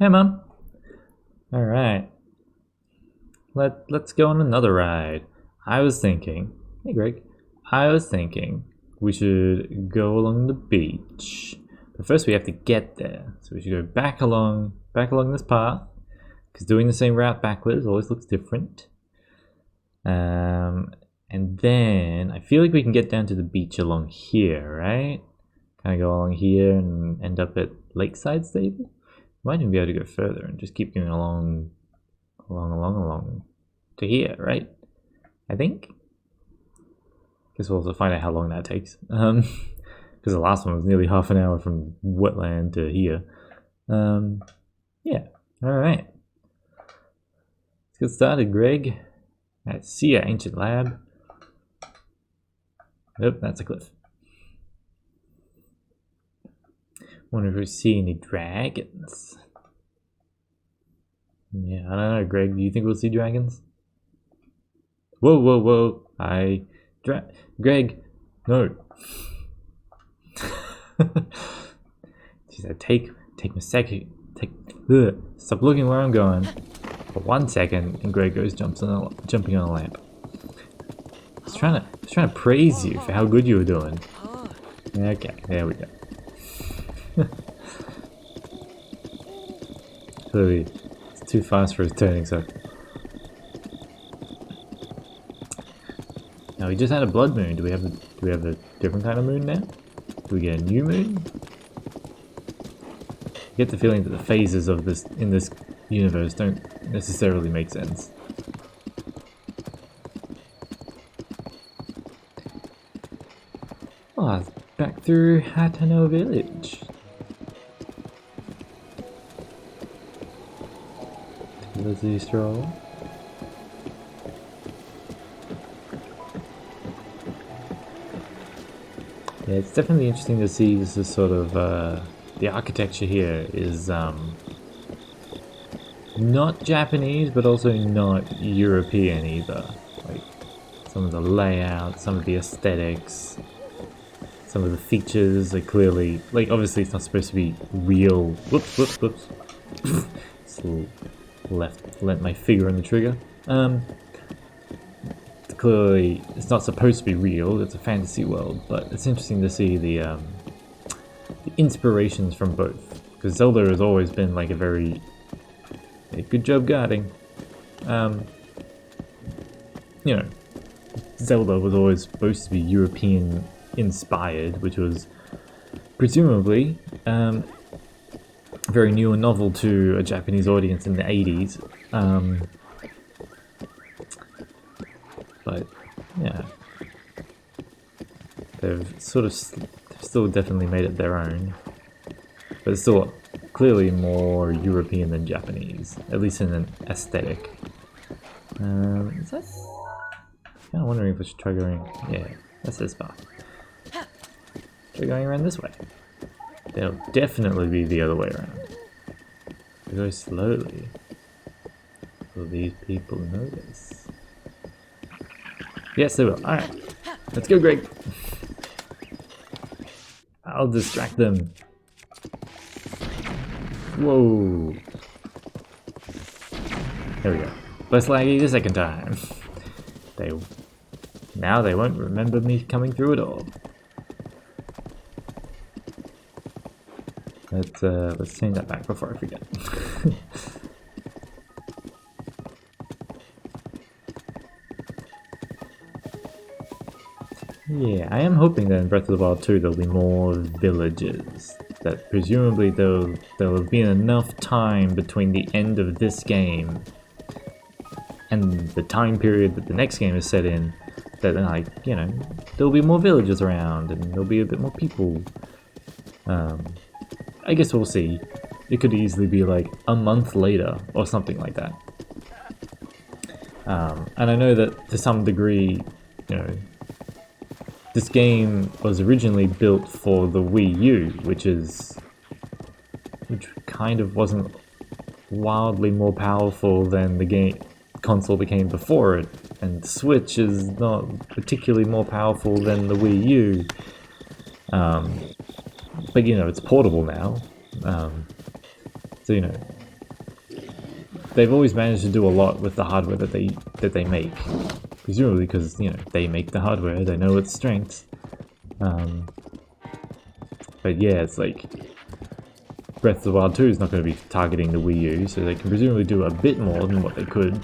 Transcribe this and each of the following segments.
Hey, Mom. Alright. Let's go on another ride. I was thinking... Hey, Greg. I was thinking we should go along the beach. But first we have to get there. So we should go back along this path. Because doing the same route backwards always looks different. And then I feel like we can get down to the beach along here, right? Kind of go along here and end up at Lakeside Stable. Might even be able to go further and just keep going along to here, right? I think. Guess we'll have to find out how long that takes. Because the last one was nearly half an hour from wetland to here. Yeah. All right. Let's get started, Greg. Let's see our ancient lab. Nope, that's a cliff. Wonder if we see any dragons. Yeah, I don't know, Greg. Do you think we'll see dragons? Whoa, whoa, whoa! Greg, no. She said, "Take a second. Stop looking where I'm going." For 1 second, and Greg goes jumping on a lamp. I was trying to praise you for how good you were doing. Okay, there we go. Clearly, it's too fast for his turning, so. Now we just had a blood moon. Do we have a different kind of moon now? Do we get a new moon? I get the feeling that the phases of this in this universe don't necessarily make sense. Oh, it's back through Hateno village. Lizzie stroll. Yeah, it's definitely interesting to see this is sort of the architecture here is not Japanese, but also not European either. Like some of the layout, some of the aesthetics, some of the features are clearly like obviously it's not supposed to be real. Whoops. So lent my finger on the trigger. Clearly, it's not supposed to be real. It's a fantasy world, but it's interesting to see the inspirations from both. Because Zelda has always been like a very good job guarding. You know, Zelda was always supposed to be European inspired, which was presumably very new and novel to a Japanese audience in the 80s. But yeah, they've still definitely made it their own, but it's still clearly more European than Japanese, at least in an aesthetic. Is that? Kind of wondering if we should try going. Yeah, that's this path. Try going around this way. They'll definitely be the other way around. Go slowly. Will these people notice? Yes, they will. Alright. Let's go, Greg. I'll distract them. Whoa. There we go. Less laggy the second time. Now they won't remember me coming through at all. Let's change that back before I forget. Yeah, I am hoping that in Breath of the Wild 2 there'll be more villages. That presumably there'll have been enough time between the end of this game and the time period that the next game is set in that, like, you know, there'll be more villages around and there'll be a bit more people. I guess we'll see. It could easily be like a month later or something like that. And I know that to some degree, you know, this game was originally built for the Wii U, which kind of wasn't wildly more powerful than the game console that came before it, and the Switch is not particularly more powerful than the Wii U. But you know, it's portable now. So you know, they've always managed to do a lot with the hardware that they make. Presumably because, you know, they make the hardware, they know its strengths. But yeah, it's like Breath of the Wild 2 is not going to be targeting the Wii U, so they can presumably do a bit more than what they could.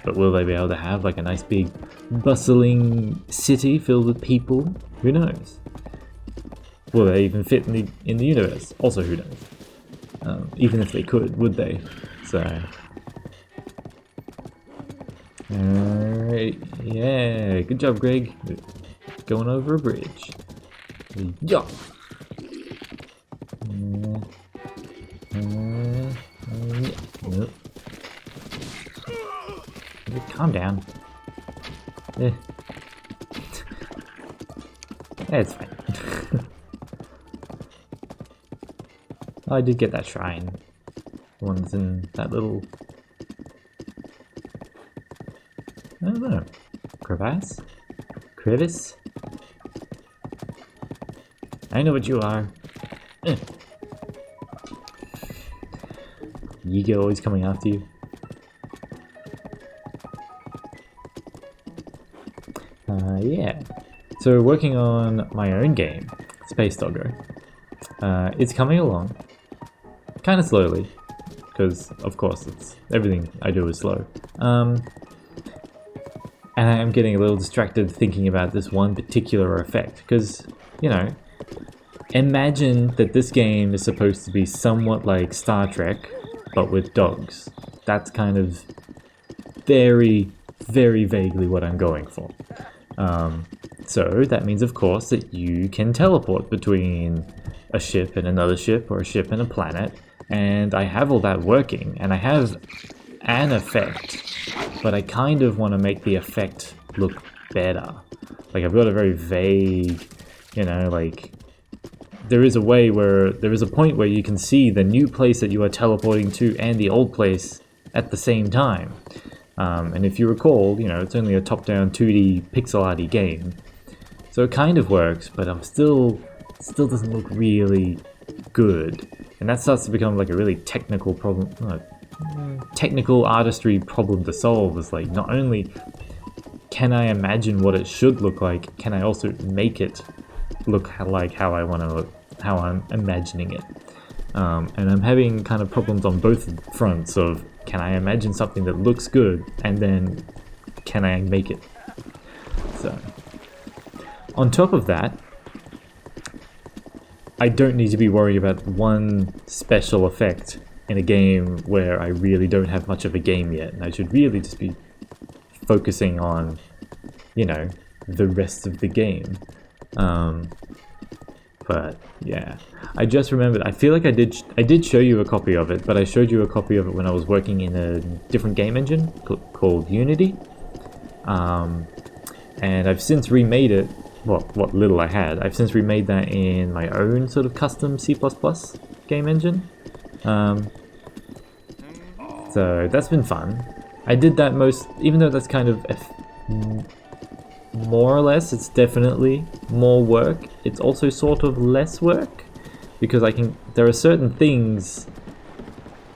But will they be able to have like a nice big bustling city filled with people? Who knows? Will they even fit in the universe? Also, who knows? Even if they could, would they? So, alright, yeah, good job, Greg. Going over a bridge. Yeah. Nope. Calm down. Yeah, it's fine. Oh, I did get that shrine. The one's in that little... I don't know. Crevasse? Crevice? I know what you are. Yiga always coming after you. Yeah. So working on my own game, Space Doggo. It's coming along. Kind of slowly. Because, of course, it's everything I do is slow. And I am getting a little distracted thinking about this one particular effect. Because, you know, imagine that this game is supposed to be somewhat like Star Trek, but with dogs. That's kind of very, very vaguely what I'm going for. So that means, of course, that you can teleport between a ship and another ship, or a ship and a planet, and I have all that working, and I have an effect, but I kind of want to make the effect look better. Like, I've got a very vague, you know, like, there is a point where you can see the new place that you are teleporting to and the old place at the same time. And if you recall, you know, it's only a top-down 2D pixel arty game. So it kind of works, but I'm still doesn't look really good. And that starts to become like a really technical problem, technical artistry problem to solve. Is like, not only can I imagine what it should look like, can I also make it look like how I want to look, how I'm imagining it. And I'm having kind of problems on both fronts of, can I imagine something that looks good, and then can I make it? So, on top of that, I don't need to be worried about one special effect in a game where I really don't have much of a game yet, and I should really just be focusing on, you know, the rest of the game. But yeah, I just remembered, I feel like I did show you a copy of it, but I showed you a copy of it when I was working in a different game engine called Unity. And I've since remade it, well, what little I had, I've since remade that in my own sort of custom C++ game engine. So that's been fun. I did that even though that's kind of more or less, it's definitely more work. It's also sort of less work, because there are certain things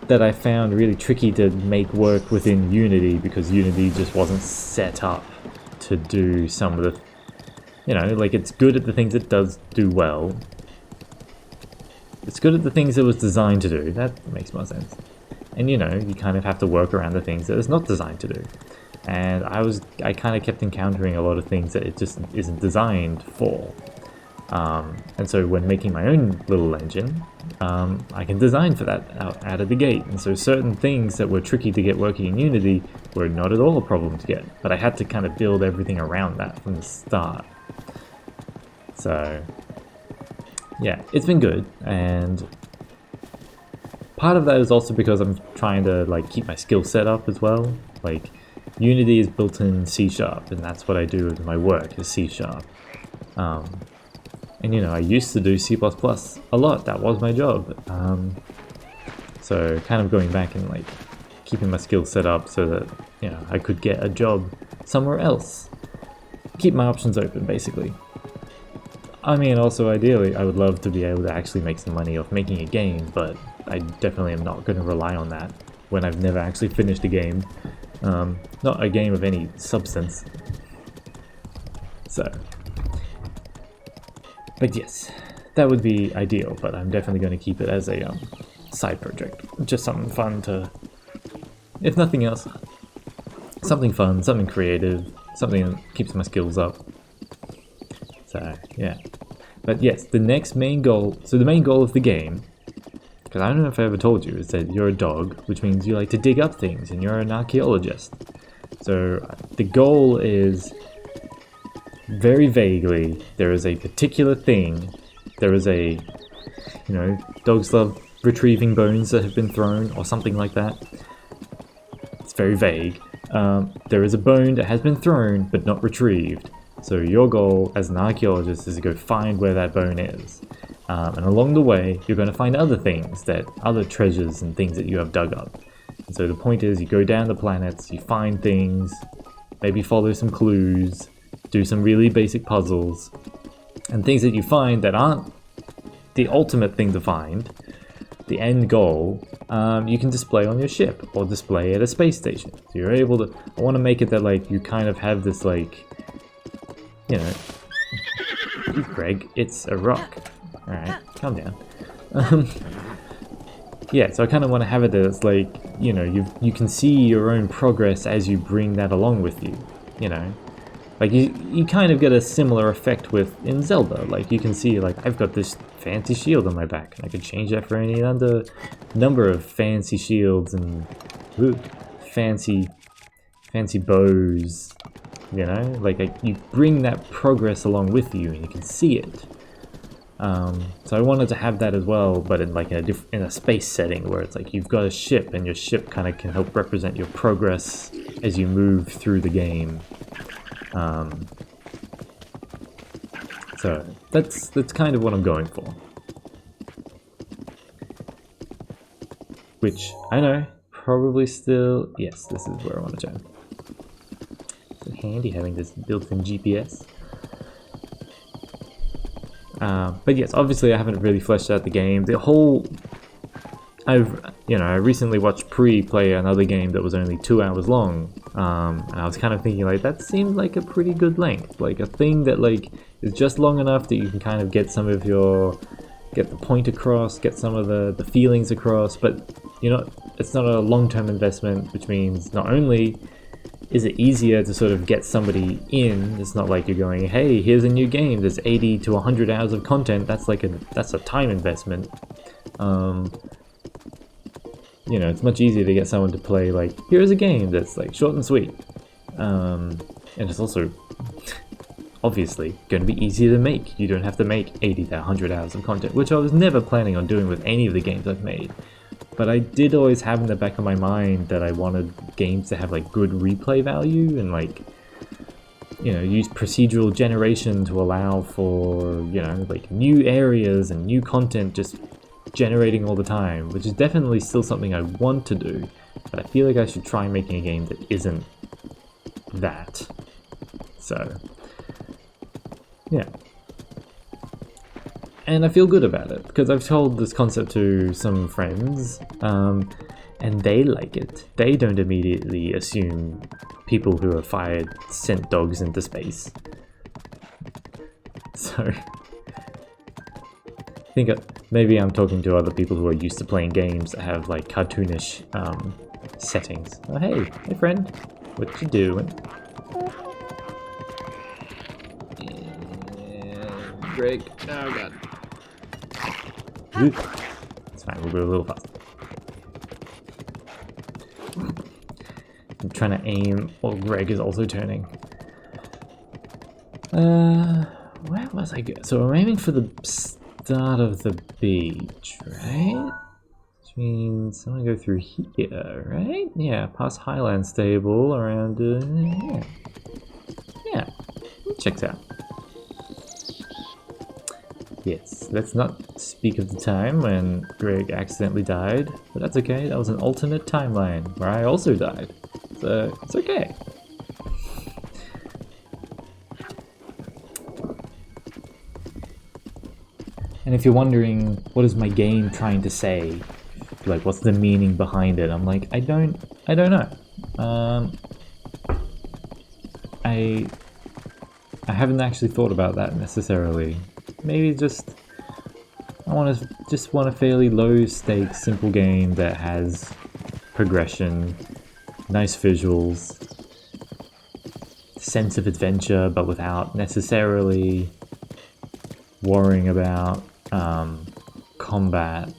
that I found really tricky to make work within Unity, because Unity just wasn't set up to do some of the, you know, like, it's good at the things it does do well. It's good at the things it was designed to do. That makes more sense. And, you know, you kind of have to work around the things that it's not designed to do. And I kind of kept encountering a lot of things that it just isn't designed for. And so when making my own little engine, I can design for that out of the gate. And so certain things that were tricky to get working in Unity were not at all a problem to get. But I had to kind of build everything around that from the start. So, yeah, it's been good. And part of that is also because I'm trying to, like, keep my skill set up as well. Like, Unity is built in C#, and that's what I do with my work, is C#. And, you know, I used to do C++ a lot. That was my job. So kind of going back and, like, keeping my skills set up so that, you know, I could get a job somewhere else. Keep my options open, basically. I mean, also ideally, I would love to be able to actually make some money off making a game, but I definitely am not going to rely on that when I've never actually finished a game. Not a game of any substance. So. But yes, that would be ideal, but I'm definitely going to keep it as a side project. Just something fun to, if nothing else, something fun, something creative, something that keeps my skills up. So, yeah. But yes, the next main goal, so the main goal of the game, because I don't know if I ever told you, is that you're a dog, which means you like to dig up things, and you're an archaeologist. So the goal is, very vaguely, there is a particular thing, there is a, you know, dogs love retrieving bones that have been thrown, or something like that. It's very vague. There is a bone that has been thrown, but not retrieved. So your goal as an archaeologist is to go find where that bone is. And along the way, you're going to find other things, other treasures and things that you have dug up. And so the point is, you go down the planets, you find things, maybe follow some clues, do some really basic puzzles, and things that you find that aren't the ultimate thing to find, the end goal, you can display on your ship, or display at a space station. So you're able to, I want to make it that like you kind of have this like, you know, Greg, it's a rock. Alright, calm down. Yeah, so I kind of want to have it that it's like, you know, you can see your own progress as you bring that along with you, you know. Like, you kind of get a similar effect in Zelda. Like, you can see, like, I've got this fancy shield on my back, and I could change that for any other number of fancy shields and fancy bows, you know? Like, you bring that progress along with you, and you can see it. So I wanted to have that as well, but in like in a space setting where it's like you've got a ship, and your ship kind of can help represent your progress as you move through the game. So that's kind of what I'm going for. Which I know probably still, yes, this is where I want to turn. It's handy having this built-in GPS. But yes, obviously I haven't really fleshed out the game. I recently watched Pre play another game that was only 2 hours long, and I was kind of thinking like that seemed like a pretty good length, like a thing that like is just long enough that you can kind of get the point across, get some of the feelings across, but you know, it's not a long-term investment, which means not only is it easier to sort of get somebody in, it's not like you're going, hey, here's a new game, there's 80 to 100 hours of content, that's a time investment. You know, it's much easier to get someone to play like, here's a game that's like short and sweet. And it's also obviously going to be easier to make. You don't have to make 80 to 100 hours of content, which I was never planning on doing with any of the games I've made. But I did always have in the back of my mind that I wanted games to have like good replay value and like, you know, use procedural generation to allow for, you know, like new areas and new content just generating all the time, which is definitely still something I want to do, but I feel like I should try making a game that isn't that. So, yeah. And I feel good about it, because I've told this concept to some friends, and they like it. They don't immediately assume people who are fired sent dogs into space. So, I think maybe I'm talking to other people who are used to playing games that have like cartoonish settings. Oh, hey friend, what you doing? Greg, oh god. It's fine, we'll go a little faster. I'm trying to aim while Greg is also turning. Where was I going? So I'm aiming for the start of the beach, right? Which means I'm gonna go through here, right? Yeah, past Highland Stable, around, yeah. Yeah, checks out. Yes, let's not speak of the time when Greg accidentally died, but that's okay, that was an alternate timeline where I also died. So, it's okay. And if you're wondering, what is my game trying to say? Like, what's the meaning behind it? I'm like, I don't know. I haven't actually thought about that necessarily. Maybe just I want a fairly low stakes, simple game that has progression, nice visuals, sense of adventure, but without necessarily worrying about combat.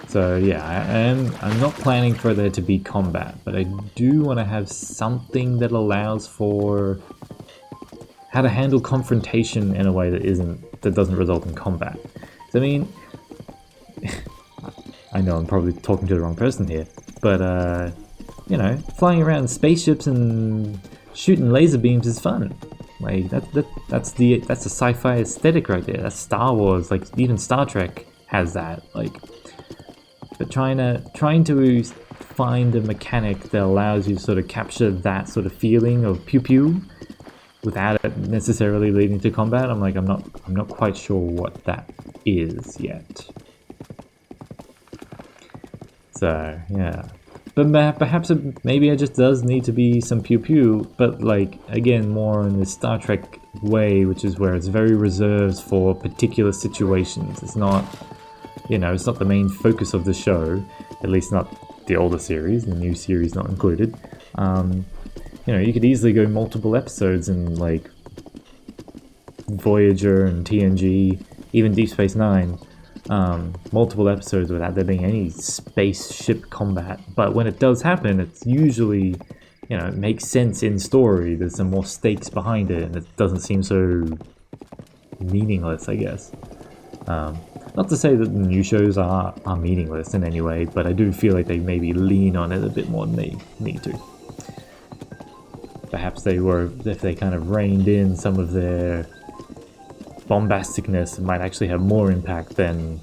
So yeah, I'm not planning for there to be combat, but I do want to have something that allows for how to handle confrontation in a way that doesn't result in combat. So, I mean, I know I'm probably talking to the wrong person here, but you know, flying around spaceships and shooting laser beams is fun. Like that's the sci-fi aesthetic right there. That's Star Wars. Like even Star Trek has that. Like, but trying to find a mechanic that allows you to sort of capture that sort of feeling of pew pew without it necessarily leading to combat. I'm not quite sure what that is yet. So yeah. But perhaps maybe it just does need to be some pew pew, but like again more in the Star Trek way, which is where it's very reserved for particular situations. It's not, you know, it's not the main focus of the show, at least not the older series, the new series not included. You know, you could easily go multiple episodes in like Voyager and TNG, even Deep Space Nine. Multiple episodes without there being any spaceship combat. But when it does happen, it's usually, you know, it makes sense in story. There's some more stakes behind it, and it doesn't seem so meaningless, I guess. Not to say that the new shows are meaningless in any way, but I do feel like they maybe lean on it a bit more than they need to. Perhaps if they kind of reined in some of their bombasticness, it might actually have more impact than...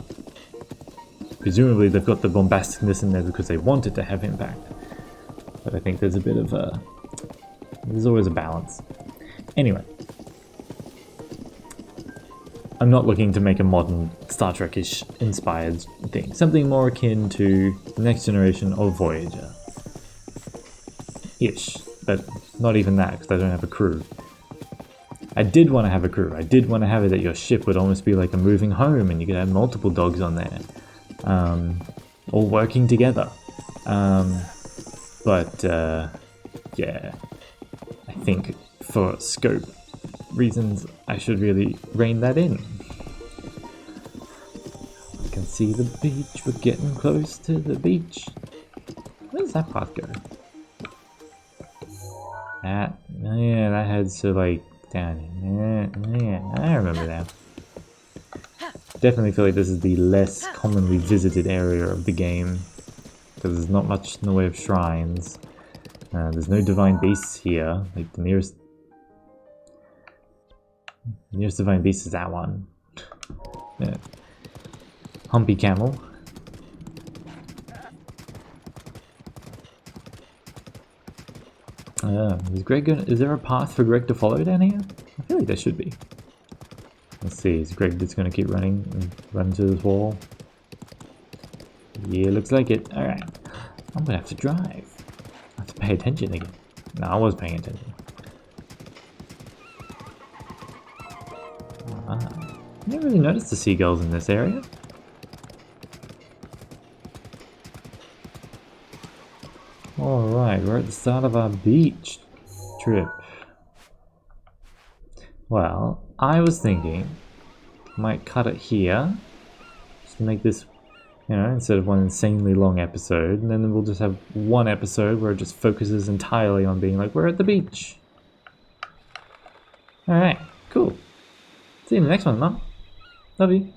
Presumably they've got the bombasticness in there because they want it to have impact. But I think there's a bit of a... There's always a balance. Anyway. I'm not looking to make a modern Star Trek-ish inspired thing. Something more akin to the next generation of Voyager. Ish. But not even that, because I don't have a crew. I did want to have a crew. I did want to have it that your ship would almost be like a moving home and you could have multiple dogs on there. All working together. Yeah. I think for scope reasons, I should really rein that in. I can see the beach. We're getting close to the beach. Where does that path go? That heads to like down here. Yeah, I remember that. Definitely feel like this is the less commonly visited area of the game, because there's not much in the way of shrines. There's no divine beasts here. Like the nearest divine beast is that one. Yeah. Humpy camel. Is there a path for Greg to follow down here? I feel like there should be. Let's see, is Greg just going to keep running and run to this wall? Yeah, looks like it. Alright. I'm going to have to drive. I have to pay attention again. No, I was paying attention. I never really noticed the seagulls in this area. Alright, we're at the start of our beach trip. Well, I was thinking, might cut it here, just to make this, you know, instead of one insanely long episode, and then we'll just have one episode where it just focuses entirely on being like, we're at the beach. Alright, cool. See you in the next one, Mum. Love you.